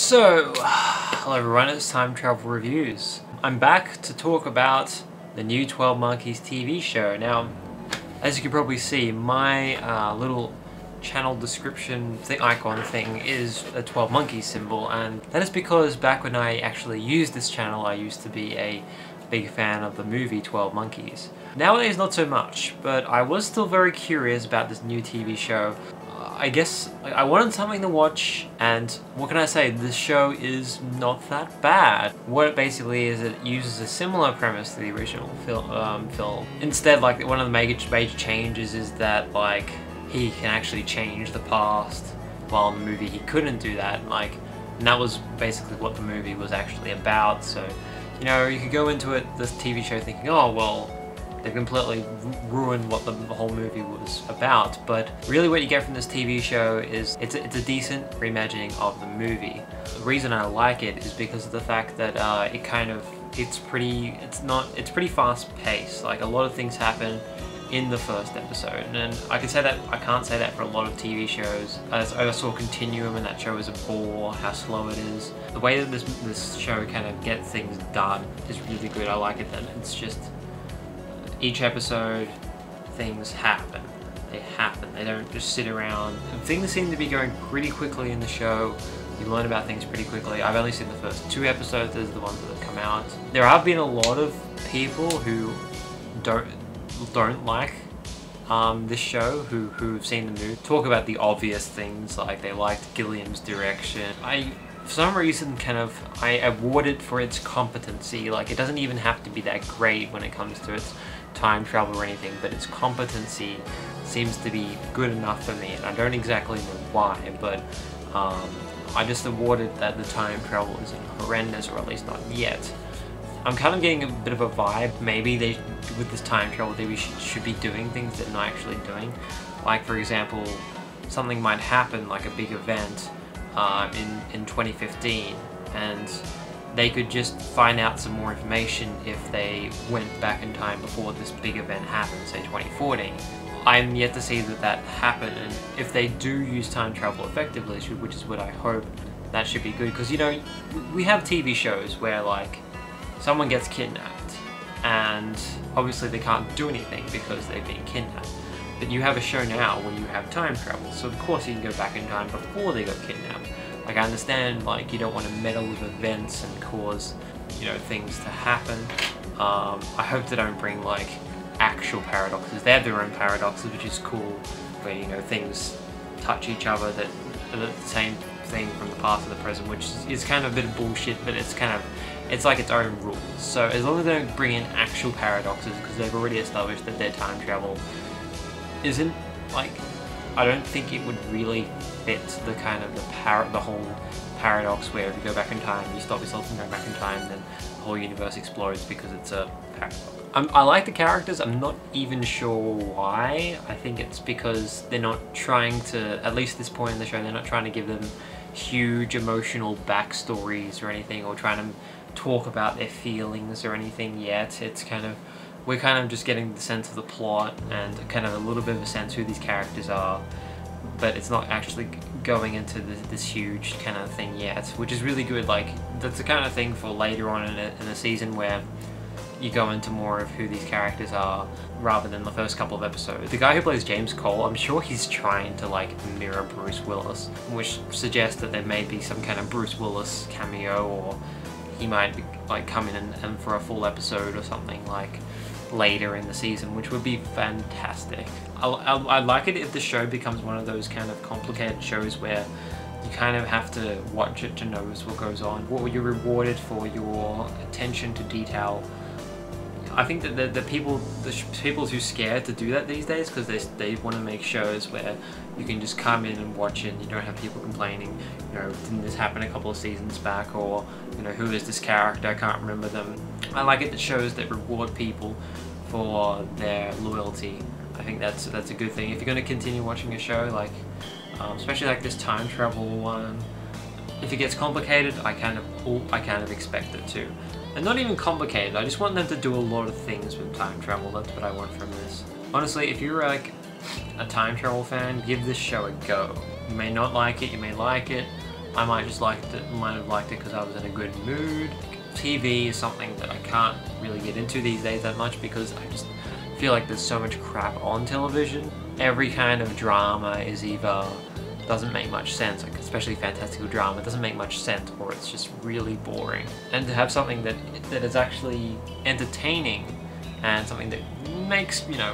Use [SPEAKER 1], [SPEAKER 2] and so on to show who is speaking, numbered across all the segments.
[SPEAKER 1] So, hello everyone, it's Time Travel Reviews. I'm back to talk about the new 12 Monkeys TV show. Now, as you can probably see, my little channel description icon thing is a 12 Monkeys symbol, and that is because back when I actually used this channel, I used to be a big fan of the movie 12 Monkeys. Nowadays, not so much, but I was still very curious about this new TV show. I guess I wanted something to watch, and what can I say, this show is not that bad. What it basically is, it uses a similar premise to the original film. Instead, like, one of the major changes is that, like, he can actually change the past, while in the movie he couldn't do that, and that was basically what the movie was actually about. So, you know, you could go into this TV show thinking, oh, well, they completely ruined what the whole movie was about, but really what you get from this TV show is it's a decent reimagining of the movie. The reason I like it is because of the fact that it's pretty fast paced. Like, a lot of things happen in the first episode, and I can't say that for a lot of TV shows. I saw Continuum, and that show is a bore, how slow it is. The way that this show kind of gets things done is really good. I like it that it's just each episode, things happen. They happen. They don't just sit around. Things seem to be going pretty quickly in the show. You learn about things pretty quickly. I've only seen the first 2 episodes. Those are the ones that have come out. There have been a lot of people who don't like this show, who've seen the movie, talk about the obvious things, like they liked Gilliam's direction. For some reason, I award it for its competency. Like, it doesn't even have to be that great when it comes to its time travel or anything, but its competency seems to be good enough for me, and I don't exactly know why, but I just awarded that the time travel isn't horrendous, or at least not yet. I'm kind of getting a bit of a vibe. Maybe with this time travel, they should be doing things they're not actually doing. Like, for example, something might happen, like a big event in 2015, and they could just find out some more information if they went back in time before this big event happened, say 2014. I'm yet to see that happen, and if they do use time travel effectively, which is what I hope, that should be good. Because, you know, we have TV shows where, like, someone gets kidnapped, and obviously they can't do anything because they've been kidnapped. But you have a show now where you have time travel, so of course you can go back in time before they got kidnapped. Like, I understand, like, you don't want to meddle with events and cause, you know, things to happen. I hope they don't bring, like, actual paradoxes. They have their own paradoxes, which is cool, where, you know, things touch each other that are the same thing from the past to the present, which is kind of a bit of bullshit, but it's like its own rules. So as long as they don't bring in actual paradoxes, because they've already established that their time travel isn't, like, I don't think it would really fit the kind of the whole paradox where if you go back in time, you stop yourself from going back in time, then the whole universe explodes because it's a paradox. I like the characters. I'm not even sure why. I think it's because they're not trying to, at least at this point in the show, they're not trying to give them huge emotional backstories or anything, or trying to talk about their feelings or anything yet. It's we're kind of just getting the sense of the plot and kind of a little bit of a sense who these characters are, but it's not actually going into this huge kind of thing yet, which is really good. Like, that's the kind of thing for later on in a season where you go into more of who these characters are rather than the first couple of episodes. The guy who plays James Cole, I'm sure he's trying to, like, mirror Bruce Willis, which suggests that there may be some kind of Bruce Willis cameo, or he might be, like, come in and for a full episode or something, like, later in the season, which would be fantastic. I'd like it if the show becomes one of those kind of complicated shows where you kind of have to watch it to know what goes on. You're rewarded for your attention to detail. I think that the people who are scared to do that these days, because they want to make shows where you can just come in and watch it and you don't have people complaining, you know, didn't this happen a couple of seasons back, or, you know, who is this character, I can't remember them. I like it that shows that reward people for their loyalty. I think that's a good thing. If you're going to continue watching a show, like, especially like this time travel one, if it gets complicated, I kind of expect it to. And not even complicated, I just want them to do a lot of things with time travel. That's what I want from this. Honestly, if you're like a time travel fan, give this show a go. You may not like it, you may like it. I might have liked it because I was in a good mood. TV is something that I can't really get into these days that much because I just feel like there's so much crap on television. Every kind of drama is either doesn't make much sense, like especially fantastical drama, doesn't make much sense, or it's just really boring. And to have something that is actually entertaining and something that makes, you know,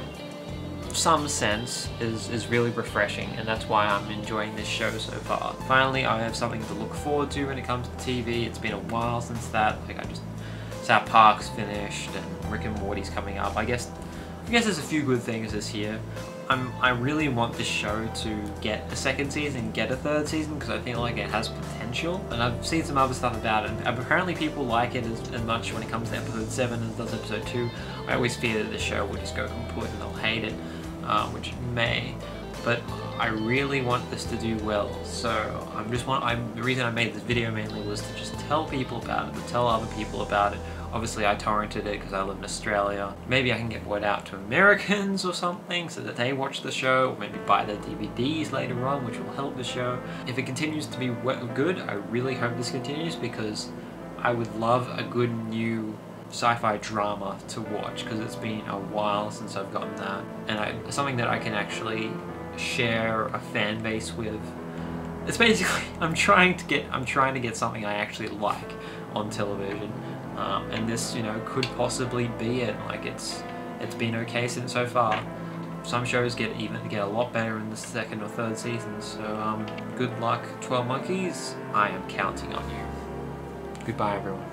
[SPEAKER 1] some sense is really refreshing, and that's why I'm enjoying this show so far. Finally, I have something to look forward to when it comes to TV. It's been a while since that. Like, South Park's finished and Rick and Morty's coming up. I guess there's a few good things this year. I really want this show to get a second season, get a third season, because I feel like it has potential. And I've seen some other stuff about it, and apparently people like it as much when it comes to episode 7 as does episode 2. I always fear that the show will just go kaput and they'll hate it, which it may. But I really want this to do well, so the reason I made this video mainly was to just tell people about it, to tell other people about it. Obviously I torrented it because I live in Australia. Maybe I can get word out to Americans or something so that they watch the show, or maybe buy their DVDs later on, which will help the show. If it continues to be good, I really hope this continues, because I would love a good new sci-fi drama to watch, because it's been a while since I've gotten that, and something that I can actually share a fan base with. It's basically I'm trying to get something I actually like on television, and this, you know, could possibly be it. Like, it's been okay since so far. Some shows get a lot better in the second or third season. So good luck, 12 Monkeys. I am counting on you. Goodbye, everyone.